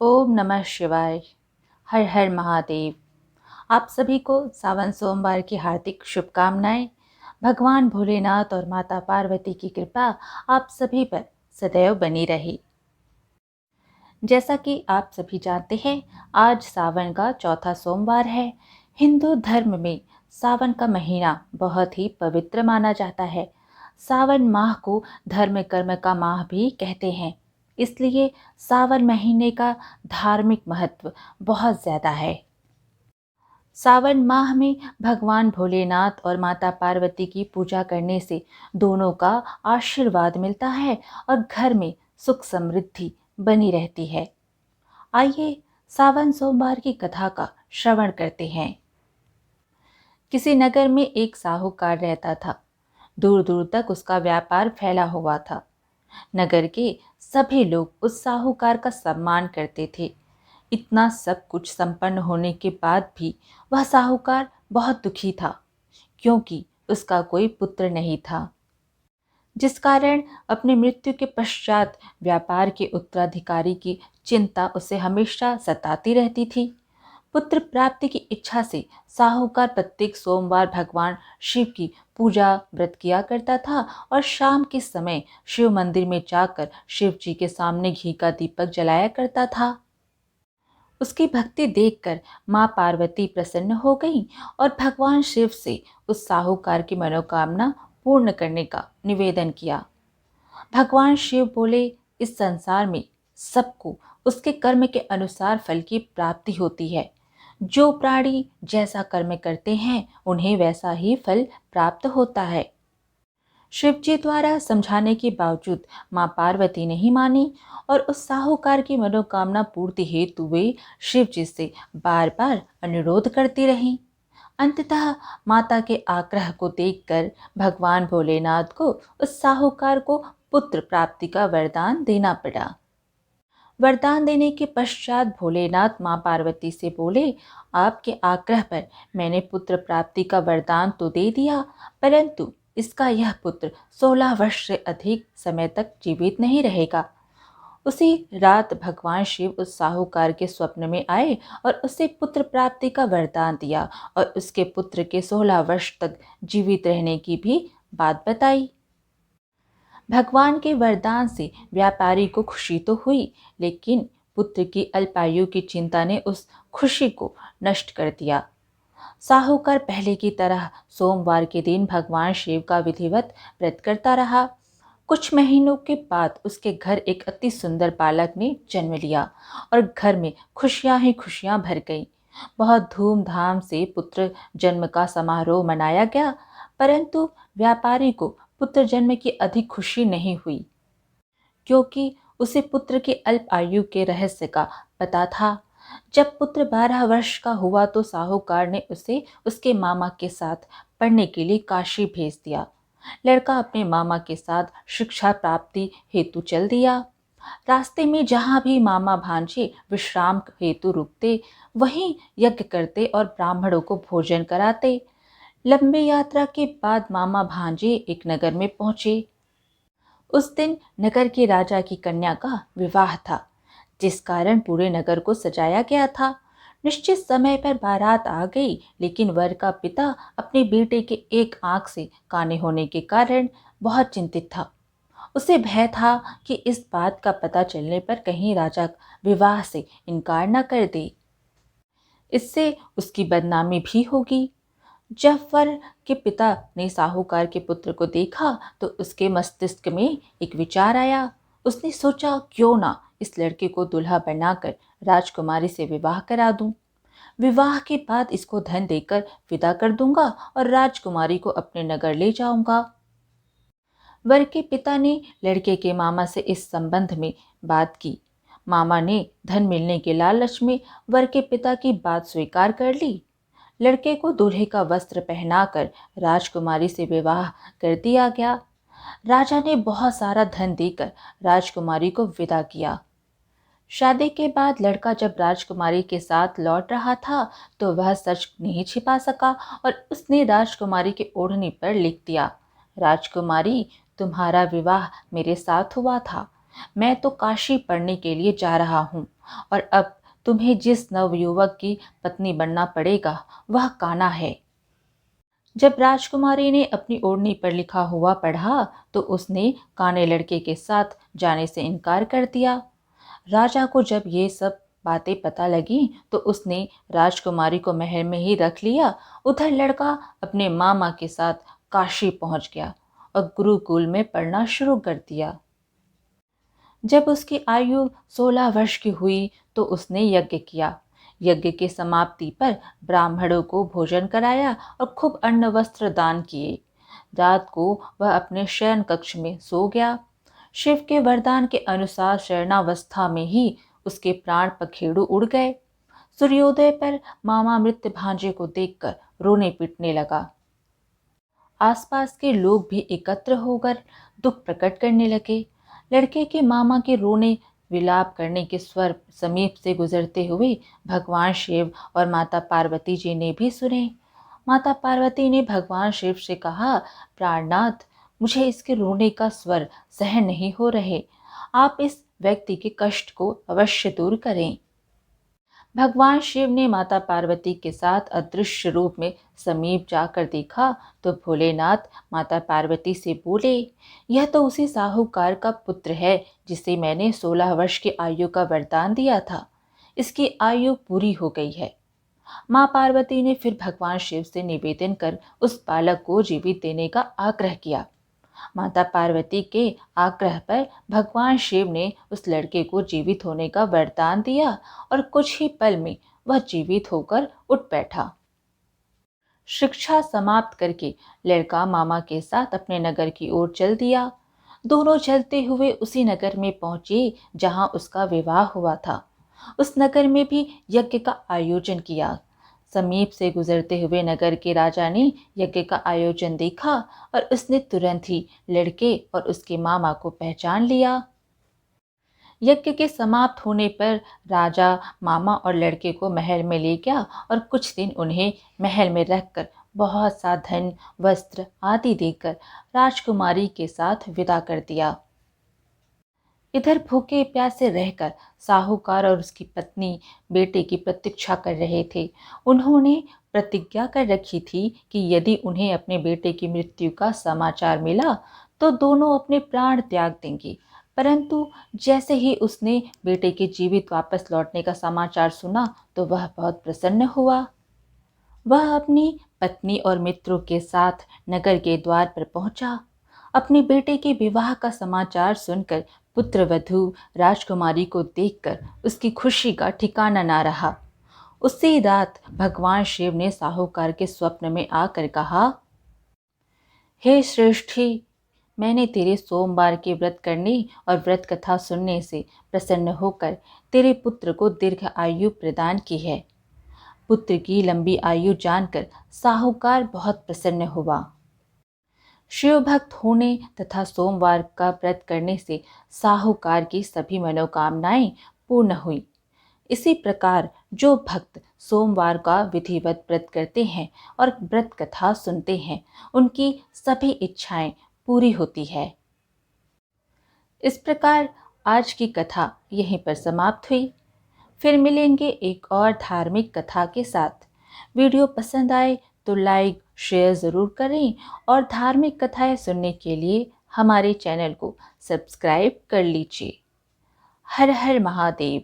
ओम नमः शिवाय। हर हर महादेव। आप सभी को सावन सोमवार की हार्दिक शुभकामनाएं। भगवान भोलेनाथ और माता पार्वती की कृपा आप सभी पर सदैव बनी रही। जैसा कि आप सभी जानते हैं, आज सावन का चौथा सोमवार है। हिंदू धर्म में सावन का महीना बहुत ही पवित्र माना जाता है। सावन माह को धर्म कर्म का माह भी कहते हैं, इसलिए सावन महीने का धार्मिक महत्व बहुत ज़्यादा है। सावन माह में भगवान भोलेनाथ और माता पार्वती की पूजा करने से दोनों का आशीर्वाद मिलता है और घर में सुख समृद्धि बनी रहती है। आइए सावन सोमवार की कथा का श्रवण करते हैं। किसी नगर में एक साहूकार रहता था। दूर दूर तक उसका व्यापार फैला हुआ था। नगर के सभी लोग उस साहूकार का सम्मान करते थे। इतना सब कुछ संपन्न होने के बाद भी वह साहूकार बहुत दुखी था, क्योंकि उसका कोई पुत्र नहीं था, जिस कारण अपनी मृत्यु के पश्चात व्यापार के उत्तराधिकारी की चिंता उसे हमेशा सताती रहती थी। पुत्र प्राप्ति की इच्छा से साहूकार प्रत्येक सोमवार भगवान शिव की पूजा व्रत किया करता था और शाम के समय शिव मंदिर में जाकर शिव जी के सामने घी का दीपक जलाया करता था। उसकी भक्ति देखकर माँ पार्वती प्रसन्न हो गई और भगवान शिव से उस साहूकार की मनोकामना पूर्ण करने का निवेदन किया। भगवान शिव बोले, इस संसार में सबको उसके कर्म के अनुसार फल की प्राप्ति होती है। जो प्राणी जैसा कर्म करते हैं उन्हें वैसा ही फल प्राप्त होता है। शिव जी द्वारा समझाने के बावजूद मां पार्वती नहीं मानी और उस साहूकार की मनोकामना पूर्ति हेतु वे शिव जी से बार बार अनुरोध करती रहीं। अंततः माता के आग्रह को देखकर भगवान भोलेनाथ को उस साहूकार को पुत्र प्राप्ति का वरदान देना पड़ा। वरदान देने के पश्चात भोलेनाथ मां पार्वती से बोले, आपके आग्रह पर मैंने पुत्र प्राप्ति का वरदान तो दे दिया, परंतु इसका यह पुत्र 16 वर्ष से अधिक समय तक जीवित नहीं रहेगा। उसी रात भगवान शिव उस साहूकार के स्वप्न में आए और उसे पुत्र प्राप्ति का वरदान दिया और उसके पुत्र के 16 वर्ष तक जीवित रहने की भी बात बताई। भगवान के वरदान से व्यापारी को खुशी तो हुई, लेकिन पुत्र की अल्पायु की चिंता ने उस खुशी को नष्ट कर दिया। साहूकार पहले की तरह सोमवार के दिन भगवान शिव का विधिवत व्रत करता रहा। कुछ महीनों के बाद उसके घर एक अति सुंदर बालक ने जन्म लिया और घर में खुशियां ही खुशियां भर गईं। बहुत धूमधाम से पुत्र जन्म का समारोह मनाया गया, परंतु व्यापारी को पुत्र जन्म की अधिक खुशी नहीं हुई, क्योंकि उसे पुत्र के अल्प आयु के रहस्य का पता था। जब पुत्र 12 वर्ष का हुआ तो साहूकार ने उसे उसके मामा के साथ पढ़ने के लिए काशी भेज दिया। लड़का अपने मामा के साथ शिक्षा प्राप्ति हेतु चल दिया। रास्ते में जहाँ भी मामा भांजे विश्राम हेतु रुकते, वहीं यज्ञ करते और ब्राह्मणों को भोजन कराते। लंबी यात्रा के बाद मामा भांजे एक नगर में पहुंचे। उस दिन नगर के राजा की कन्या का विवाह था, जिस कारण पूरे नगर को सजाया गया था। निश्चित समय पर बारात आ गई, लेकिन वर का पिता अपने बेटे के एक आंख से काने होने के कारण बहुत चिंतित था। उसे भय था कि इस बात का पता चलने पर कहीं राजा विवाह से इनकार न कर दे, इससे उसकी बदनामी भी होगी। जब वर के पिता ने साहूकार के पुत्र को देखा तो उसके मस्तिष्क में एक विचार आया। उसने सोचा, क्यों ना इस लड़के को दूल्हा बनाकर राजकुमारी से विवाह करा दूं। विवाह के बाद इसको धन देकर विदा कर दूंगा और राजकुमारी को अपने नगर ले जाऊंगा। वर के पिता ने लड़के के मामा से इस संबंध में बात की। मामा ने धन मिलने के लालच में वर के पिता की बात स्वीकार कर ली। लड़के को दूल्हे का वस्त्र पहनाकर राजकुमारी से विवाह कर दिया गया। राजा ने बहुत सारा धन देकर राजकुमारी को विदा किया। शादी के बाद लड़का जब राजकुमारी के साथ लौट रहा था तो वह सच नहीं छिपा सका और उसने राजकुमारी के ओढ़नी पर लिख दिया, राजकुमारी, तुम्हारा विवाह मेरे साथ हुआ था, मैं तो काशी पढ़ने के लिए जा रहा हूँ और अब तुम्हें जिस नवयुवक की पत्नी बनना पड़ेगा वह कान्हा है। जब राजकुमारी ने अपनी ओढ़नी पर लिखा हुआ पढ़ा तो उसने काने लड़के के साथ जाने से इनकार कर दिया। राजा को जब ये सब बातें पता लगी तो उसने राजकुमारी को महल में ही रख लिया। उधर लड़का अपने मामा के साथ काशी पहुंच गया और गुरुकुल में पढ़ना शुरू कर दिया। जब उसकी आयु 16 वर्ष की हुई तो उसने यज्ञ किया। यज्ञ के समाप्ति पर ब्राह्मणों को भोजन कराया और खूब अन्न वस्त्र दान किए। रात को वह अपने शयन कक्ष में सो गया। शिव के वरदान के अनुसार शयनावस्था में ही उसके प्राण पखेरु उड़ गए। सूर्योदय पर मामा मृत भांजे को देखकर रोने पीटने लगा। आसपास के लोग भी एकत्र होकर दुख प्रकट करने लगे। लड़के के मामा के रोने विलाप करने के स्वर समीप से गुजरते हुए भगवान शिव और माता पार्वती जी ने भी सुने। माता पार्वती ने भगवान शिव से कहा, प्राणनाथ, मुझे इसके रोने का स्वर सहन नहीं हो रहे। आप इस व्यक्ति के कष्ट को अवश्य दूर करें। भगवान शिव ने माता पार्वती के साथ अदृश्य रूप में समीप जाकर देखा तो भोलेनाथ माता पार्वती से बोले, यह तो उसी साहूकार का पुत्र है जिसे मैंने 16 वर्ष की आयु का वरदान दिया था। इसकी आयु पूरी हो गई है। माँ पार्वती ने फिर भगवान शिव से निवेदन कर उस बालक को जीवित देने का आग्रह किया। माता पार्वती के आग्रह पर भगवान शिव ने उस लड़के को जीवित होने का वरदान दिया और कुछ ही पल में वह जीवित होकर उठ बैठा। शिक्षा समाप्त करके लड़का मामा के साथ अपने नगर की ओर चल दिया। दोनों चलते हुए उसी नगर में पहुंचे जहां उसका विवाह हुआ था। उस नगर में भी यज्ञ का आयोजन किया। समीप से गुजरते हुए नगर के राजा ने यज्ञ का आयोजन देखा और उसने तुरंत ही लड़के और उसके मामा को पहचान लिया। यज्ञ के समाप्त होने पर राजा मामा और लड़के को महल में ले गया और कुछ दिन उन्हें महल में रखकर बहुत सा धन, वस्त्र आदि देकर राजकुमारी के साथ विदा कर दिया। इधर भूखे प्यासे रहकर साहूकार और उसकी पत्नी बेटे की प्रतीक्षा कर रहे थे। उन्होंने प्रतिज्ञा कर रखी थी कि यदि उन्हें अपने बेटे की मृत्यु का समाचार मिला तो दोनों अपने प्राण त्याग देंगे। परंतु जैसे ही उसने बेटे के जीवित वापस लौटने का समाचार सुना तो वह बहुत प्रसन्न हुआ। वह अपनी पत्नी और मित्रों के साथ नगर के द्वार पर पहुंचा। अपने बेटे के विवाह का समाचार सुनकर पुत्र वधू राजकुमारी को देखकर उसकी खुशी का ठिकाना ना रहा। उसी रात भगवान शिव ने साहूकार के स्वप्न में आकर कहा, हे श्रेष्ठी, मैंने तेरे सोमवार के व्रत करने और व्रत कथा सुनने से प्रसन्न होकर तेरे पुत्र को दीर्घ आयु प्रदान की है। पुत्र की लंबी आयु जानकर साहूकार बहुत प्रसन्न हुआ। शिव भक्त होने तथा सोमवार का व्रत करने से साहूकार की सभी मनोकामनाएं पूर्ण हुई। इसी प्रकार जो भक्त सोमवार का विधिवत व्रत करते हैं और व्रत कथा सुनते हैं, उनकी सभी इच्छाएं पूरी होती है। इस प्रकार आज की कथा यहीं पर समाप्त हुई। फिर मिलेंगे एक और धार्मिक कथा के साथ। वीडियो पसंद आए तो लाइक शेयर ज़रूर करें और धार्मिक कथाएं सुनने के लिए हमारे चैनल को सब्सक्राइब कर लीजिए। हर हर महादेव।